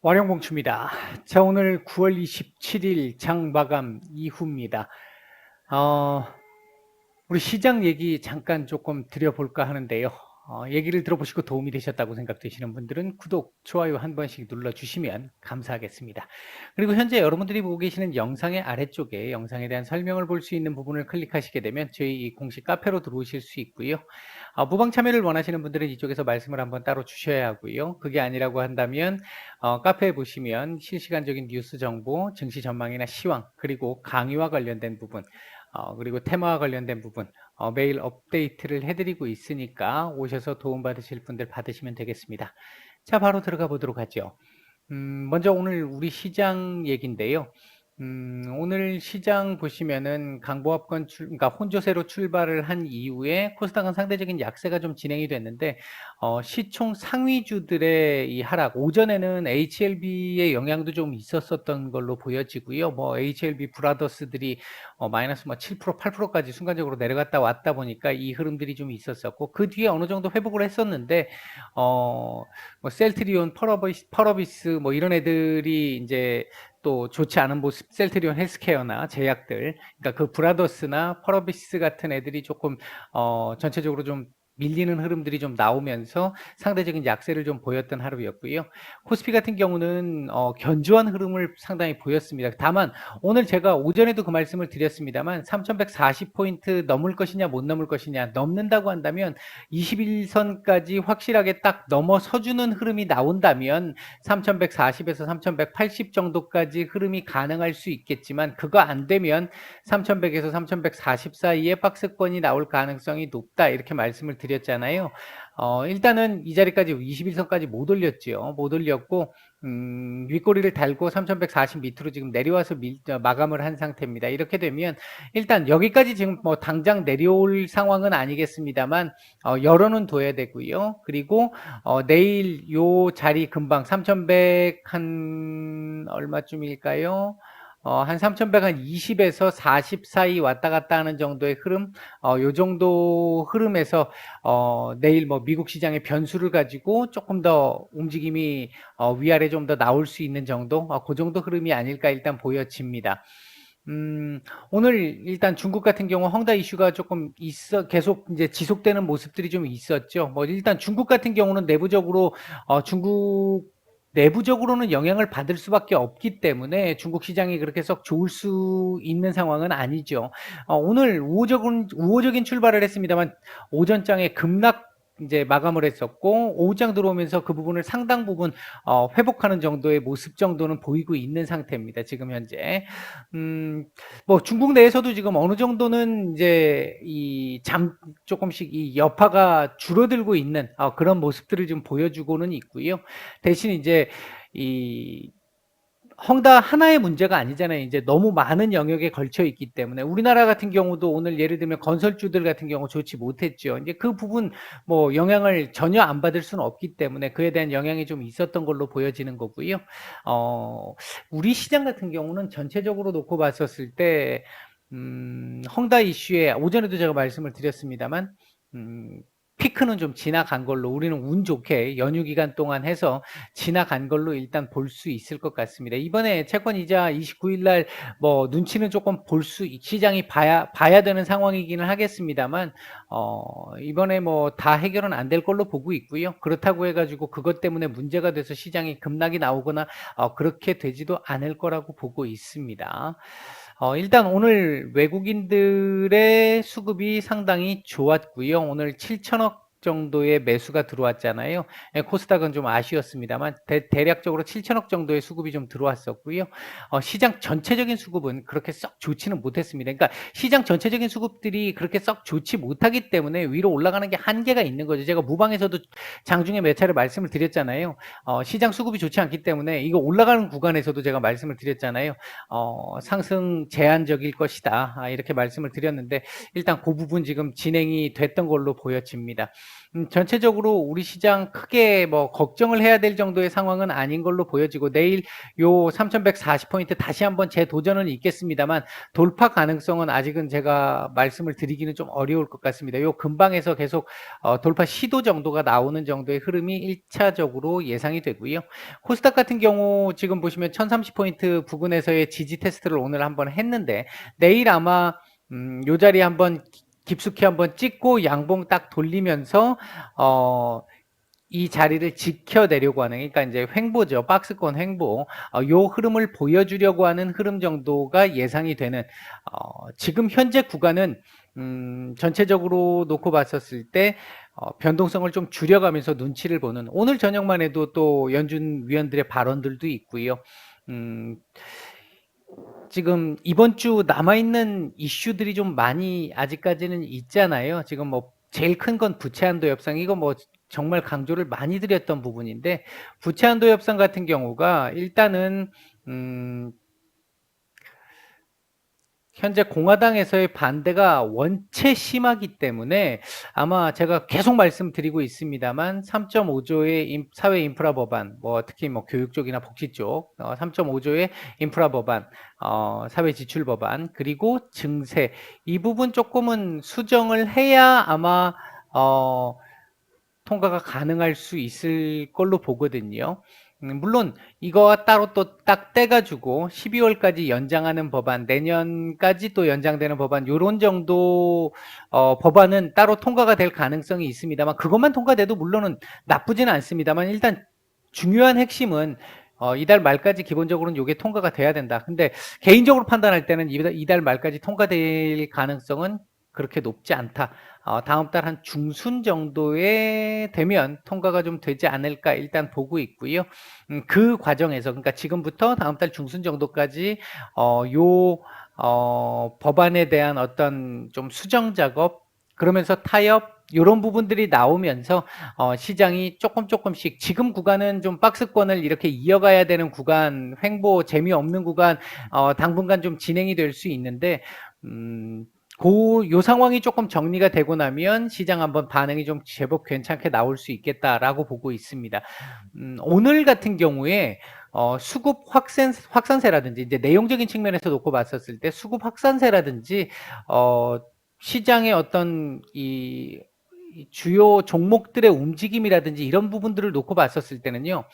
월영봉추입니다. 자, 오늘 9월 27일 장 마감 이후입니다. 어, 우리 시장 얘기 잠깐 조금 드려볼까 하는데요. 얘기를 들어보시고 도움이 되셨다고 생각되시는 분들은 구독, 좋아요 한 번씩 눌러주시면 감사하겠습니다. 그리고 현재 여러분들이 보고 계시는 영상의 아래쪽에 영상에 대한 설명을 볼 수 있는 부분을 클릭하시게 되면 저희 이 공식 카페로 들어오실 수 있고요. 무방 참여를 원하시는 분들은 이쪽에서 말씀을 한번 따로 주셔야 하고요. 그게 아니라고 한다면 카페에 보시면 실시간적인 뉴스 정보, 증시 전망이나 시황, 그리고 강의와 관련된 부분, 그리고 테마와 관련된 부분 매일 업데이트를 해드리고 있으니까 오셔서 도움받으실 분들 받으시면 되겠습니다. 자, 바로 들어가 보도록 하죠. 먼저 오늘 우리 시장 얘기인데요. 오늘 시장 보시면은 강보합권 그러니까 혼조세로 출발을 한 이후에 코스닥은 상대적인 약세가 좀 진행이 됐는데, 시총 상위주들의 이 하락, 오전에는 HLB의 영향도 좀 있었었던 걸로 보여지고요. 뭐 HLB 브라더스들이 마이너스 뭐 7%, 8%까지 순간적으로 내려갔다 왔다 보니까 이 흐름들이 좀 있었었고, 그 뒤에 어느 정도 회복을 했었는데, 뭐 셀트리온, 펄어비스 뭐 이런 애들이 이제 또 좋지 않은 모습, 셀트리온 헬스케어나 제약들, 그러니까 그 브라더스나 펄어비스 같은 애들이 조금 전체적으로 좀 밀리는 흐름들이 좀 나오면서 상대적인 약세를 좀 보였던 하루였고요. 코스피 같은 경우는 견조한 흐름을 상당히 보였습니다. 다만 오늘 제가 오전에도 그 말씀을 드렸습니다만 3140포인트 넘을 것이냐 못 넘을 것이냐, 넘는다고 한다면 21선까지 확실하게 딱 넘어서주는 흐름이 나온다면 3140에서 3180 정도까지 흐름이 가능할 수 있겠지만, 그거 안 되면 3100에서 3140 사이에 박스권이 나올 가능성이 높다, 이렇게 말씀을 드렸잖아요. 일단은 이 자리까지 21선까지 못 올렸죠. 못 올렸고 윗꼬리를 달고 3140 밑으로 지금 내려와서 마감을 한 상태입니다. 이렇게 되면 일단 여기까지 지금 뭐 당장 내려올 상황은 아니겠습니다만 열어는 둬야 되고요. 그리고 내일 요 자리 금방 3100 한 얼마쯤일까요? 한 3120에서 40 사이 왔다 갔다 하는 정도의 흐름, 요 정도 흐름에서 내일 뭐 미국 시장의 변수를 가지고 조금 더 움직임이 위아래 좀 더 나올 수 있는 정도, 그 정도 흐름이 아닐까 일단 보여집니다. 오늘 일단 중국 같은 경우 헝다 이슈가 조금 계속 이제 지속되는 모습들이 좀 있었죠. 뭐 일단 중국 같은 경우는 중국 내부적으로는 영향을 받을 수밖에 없기 때문에 중국 시장이 그렇게 썩 좋을 수 있는 상황은 아니죠. 오늘 우호적인 출발을 했습니다만 오전장에 급락 이제 마감을 했었고, 오후장 들어오면서 그 부분을 상당 부분 회복하는 정도의 모습 정도는 보이고 있는 상태입니다. 지금 현재. 뭐 중국 내에서도 지금 어느 정도는 이제 조금씩 이 여파가 줄어들고 있는 그런 모습들을 좀 보여주고는 있고요. 대신 이제 이 헝다 하나의 문제가 아니잖아요. 이제 너무 많은 영역에 걸쳐 있기 때문에 우리나라 같은 경우도 오늘 예를 들면 건설주들 같은 경우 좋지 못했죠. 이제 그 부분 뭐 영향을 전혀 안 받을 수는 없기 때문에 그에 대한 영향이 좀 있었던 걸로 보여지는 거고요. 우리 시장 같은 경우는 전체적으로 놓고 봤었을 때 헝다 이슈에 오전에도 제가 말씀을 드렸습니다만 피크는 좀 지나간 걸로, 우리는 운 좋게 연휴 기간 동안 해서 지나간 걸로 일단 볼 수 있을 것 같습니다. 이번에 채권 이자 29일 날 뭐 눈치는 조금 시장이 봐야 되는 상황이기는 하겠습니다만, 이번에 뭐 다 해결은 안 될 걸로 보고 있고요. 그렇다고 해가지고 그것 때문에 문제가 돼서 시장이 급락이 나오거나 그렇게 되지도 않을 거라고 보고 있습니다. 일단 오늘 외국인들의 수급이 상당히 좋았고요. 오늘 7천억 정도의 매수가 들어왔잖아요. 코스닥은 좀 아쉬웠습니다만 대략적으로 7천억 정도의 수급이 좀 들어왔었고요. 시장 전체적인 수급은 그렇게 썩 좋지는 못했습니다. 그러니까 시장 전체적인 수급들이 그렇게 썩 좋지 못하기 때문에 위로 올라가는 게 한계가 있는 거죠. 제가 무방에서도 장중에 몇 차례 말씀을 드렸잖아요. 시장 수급이 좋지 않기 때문에 이거 올라가는 구간에서도 제가 말씀을 드렸잖아요. 상승 제한적일 것이다, 이렇게 말씀을 드렸는데 일단 그 부분 지금 진행이 됐던 걸로 보여집니다. 전체적으로 우리 시장 크게 뭐 걱정을 해야 될 정도의 상황은 아닌 걸로 보여지고 내일 요 3140포인트 다시 한번 재도전은 있겠습니다만 돌파 가능성은 아직은 제가 말씀을 드리기는 좀 어려울 것 같습니다. 요 근방에서 계속 돌파 시도 정도가 나오는 정도의 흐름이 1차적으로 예상이 되고요. 코스닥 같은 경우 지금 보시면 1030포인트 부근에서의 지지 테스트를 오늘 한번 했는데 내일 아마 요 자리에 한번 깊숙이 한번 찍고 양봉 딱 돌리면서 이 자리를 지켜내려고 하는, 그러니까 이제 횡보죠. 박스권 횡보. 요 흐름을 보여주려고 하는 흐름 정도가 예상이 되는, 지금 현재 구간은, 전체적으로 놓고 봤었을 때, 변동성을 좀 줄여가면서 눈치를 보는, 오늘 저녁만 해도 또 연준 위원들의 발언들도 있고요. 지금 이번 주 남아있는 이슈들이 좀 많이 아직까지는 있잖아요. 지금 뭐 제일 큰 건 부채 한도 협상, 이거 뭐 정말 강조를 많이 드렸던 부분인데, 부채 한도 협상 같은 경우가 일단은 현재 공화당에서의 반대가 원체 심하기 때문에 아마 제가 계속 말씀드리고 있습니다만 3.5조의 사회 인프라 법안, 뭐 특히 뭐 교육 쪽이나 복지 쪽 3.5조의 인프라 법안, 사회 지출 법안, 그리고 증세, 이 부분 조금은 수정을 해야 아마 통과가 가능할 수 있을 걸로 보거든요. 물론 이거와 따로 또 딱 떼가지고 12월까지 연장하는 법안, 내년까지 또 연장되는 법안, 요런 정도 법안은 따로 통과가 될 가능성이 있습니다만, 그것만 통과돼도 물론은 나쁘지는 않습니다만, 일단 중요한 핵심은 이달 말까지 기본적으로는 이게 통과가 돼야 된다. 근데 개인적으로 판단할 때는 이달 말까지 통과될 가능성은 그렇게 높지 않다. 다음 달 한 중순 정도에 되면 통과가 좀 되지 않을까 일단 보고 있고요. 그 과정에서, 그러니까 지금부터 다음 달 중순 정도까지 법안에 대한 어떤 좀 수정 작업, 그러면서 타협, 이런 부분들이 나오면서 시장이 조금씩, 지금 구간은 좀 박스권을 이렇게 이어가야 되는 구간, 횡보 재미없는 구간, 당분간 좀 진행이 될 수 있는데, 요 상황이 조금 정리가 되고 나면 시장 한번 반응이 좀 제법 괜찮게 나올 수 있겠다라고 보고 있습니다. 오늘 같은 경우에 수급 확산세라든지, 이제 내용적인 측면에서 놓고 봤었을 때 수급 확산세라든지 시장의 어떤 이 주요 종목들의 움직임이라든지 이런 부분들을 놓고 봤었을 때는요.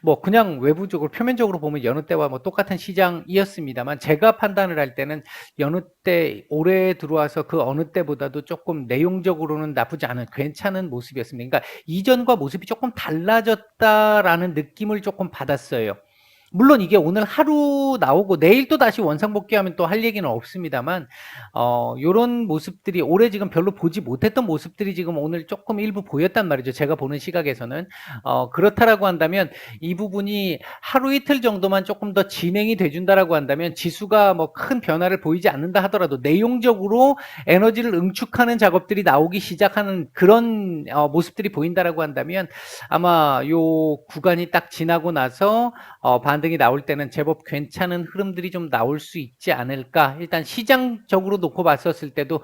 뭐 그냥 외부적으로 표면적으로 보면 여느 때와 뭐 똑같은 시장이었습니다만, 제가 판단을 할 때는 여느 때 올해 들어와서 그 어느 때보다도 조금 내용적으로는 나쁘지 않은 괜찮은 모습이었습니다. 그러니까 이전과 모습이 조금 달라졌다라는 느낌을 조금 받았어요. 물론 이게 오늘 하루 나오고 내일 또 다시 원상복귀하면 또 할 얘기는 없습니다만, 요런 모습들이 올해 지금 별로 보지 못했던 모습들이 지금 오늘 조금 일부 보였단 말이죠. 제가 보는 시각에서는. 그렇다라고 한다면 이 부분이 하루 이틀 정도만 조금 더 진행이 돼준다라고 한다면, 지수가 뭐 큰 변화를 보이지 않는다 하더라도 내용적으로 에너지를 응축하는 작업들이 나오기 시작하는 그런 모습들이 보인다라고 한다면, 아마 요 구간이 딱 지나고 나서 반등이 나올 때는 제법 괜찮은 흐름들이 좀 나올 수 있지 않을까. 일단 시장적으로 놓고 봤었을 때도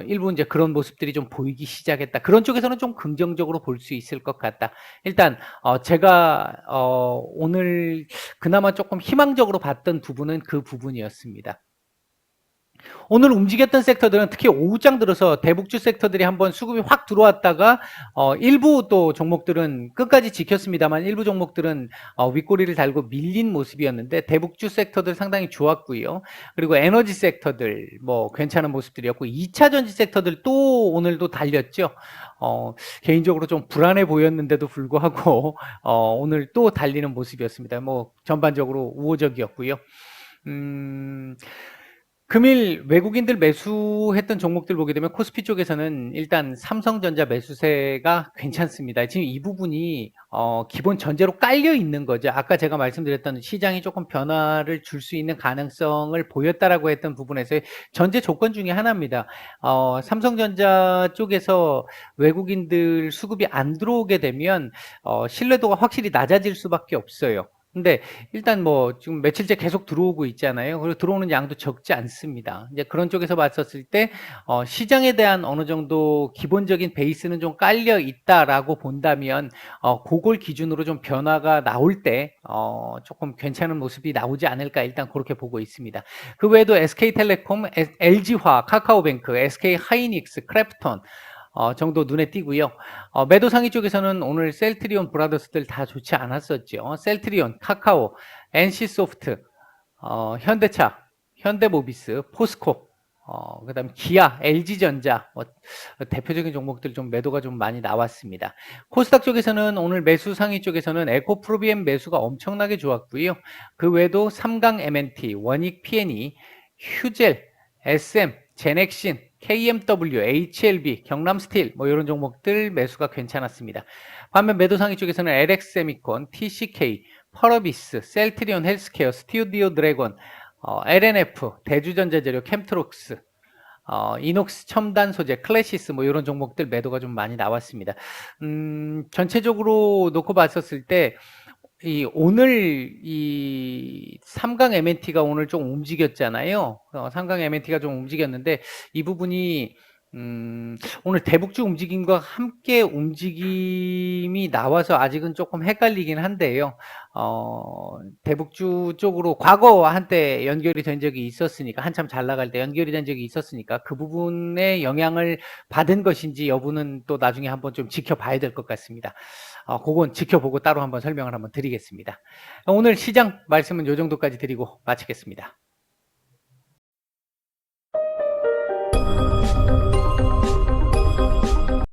일부 이제 그런 모습들이 좀 보이기 시작했다. 그런 쪽에서는 좀 긍정적으로 볼 수 있을 것 같다. 일단 제가 오늘 그나마 조금 희망적으로 봤던 부분은 그 부분이었습니다. 오늘 움직였던 섹터들은 특히 오후장 들어서 대북주 섹터들이 한번 수급이 확 들어왔다가 일부 또 종목들은 끝까지 지켰습니다만, 일부 종목들은 윗꼬리를 달고 밀린 모습이었는데 대북주 섹터들 상당히 좋았고요. 그리고 에너지 섹터들 뭐 괜찮은 모습들이었고, 2차 전지 섹터들 또 오늘도 달렸죠. 개인적으로 좀 불안해 보였는데도 불구하고 오늘 또 달리는 모습이었습니다. 뭐 전반적으로 우호적이었고요. 금일 외국인들 매수했던 종목들 보게 되면 코스피 쪽에서는 일단 삼성전자 매수세가 괜찮습니다. 지금 이 부분이 기본 전제로 깔려 있는 거죠. 아까 제가 말씀드렸던 시장이 조금 변화를 줄 수 있는 가능성을 보였다라고 했던 부분에서의 전제 조건 중에 하나입니다. 삼성전자 쪽에서 외국인들 수급이 안 들어오게 되면 신뢰도가 확실히 낮아질 수밖에 없어요. 근데 일단 뭐 지금 며칠째 계속 들어오고 있잖아요. 그리고 들어오는 양도 적지 않습니다. 이제 그런 쪽에서 봤었을 때 시장에 대한 어느 정도 기본적인 베이스는 좀 깔려 있다라고 본다면 그걸 기준으로 좀 변화가 나올 때 조금 괜찮은 모습이 나오지 않을까 일단 그렇게 보고 있습니다. 그 외에도 SK텔레콤, LG화, 카카오뱅크, SK하이닉스, 크래프톤 정도 눈에 띄고요. 매도 상위 쪽에서는 오늘 셀트리온 브라더스들 다 좋지 않았었죠. 셀트리온, 카카오, NC소프트, 현대차, 현대모비스, 포스코, 그다음 기아, LG전자 대표적인 종목들 좀 매도가 좀 많이 나왔습니다. 코스닥 쪽에서는 오늘 매수 상위 쪽에서는 에코프로비엠 매수가 엄청나게 좋았고요. 그 외에도 삼강 M&T, 원익 P&E, 휴젤, SM, 제넥신, KMW, HLB, 경남스틸 뭐 이런 종목들 매수가 괜찮았습니다. 반면 매도 상위 쪽에서는 LX세미콘, TCK, 펄어비스, 셀트리온 헬스케어, 스튜디오 드래곤, LNF, 대주전자재료, 캠트록스, 이녹스 첨단 소재, 클래시스 뭐 이런 종목들 매도가 좀 많이 나왔습니다. 전체적으로 놓고 봤었을 때 오늘 이 삼강 M&T가 오늘 좀 움직였잖아요. 삼강 M&T가 좀 움직였는데 이 부분이 오늘 대북주 움직임과 함께 움직임이 나와서 아직은 조금 헷갈리긴 한데요. 대북주 쪽으로 과거 한때 연결이 된 적이 있었으니까 한참 잘 나갈 때 연결이 된 적이 있었으니까 그 부분에 영향을 받은 것인지 여부는 또 나중에 한번 좀 지켜봐야 될 것 같습니다. 그건 지켜보고 따로 한번 설명을 한번 드리겠습니다. 오늘 시장 말씀은 이 정도까지 드리고 마치겠습니다.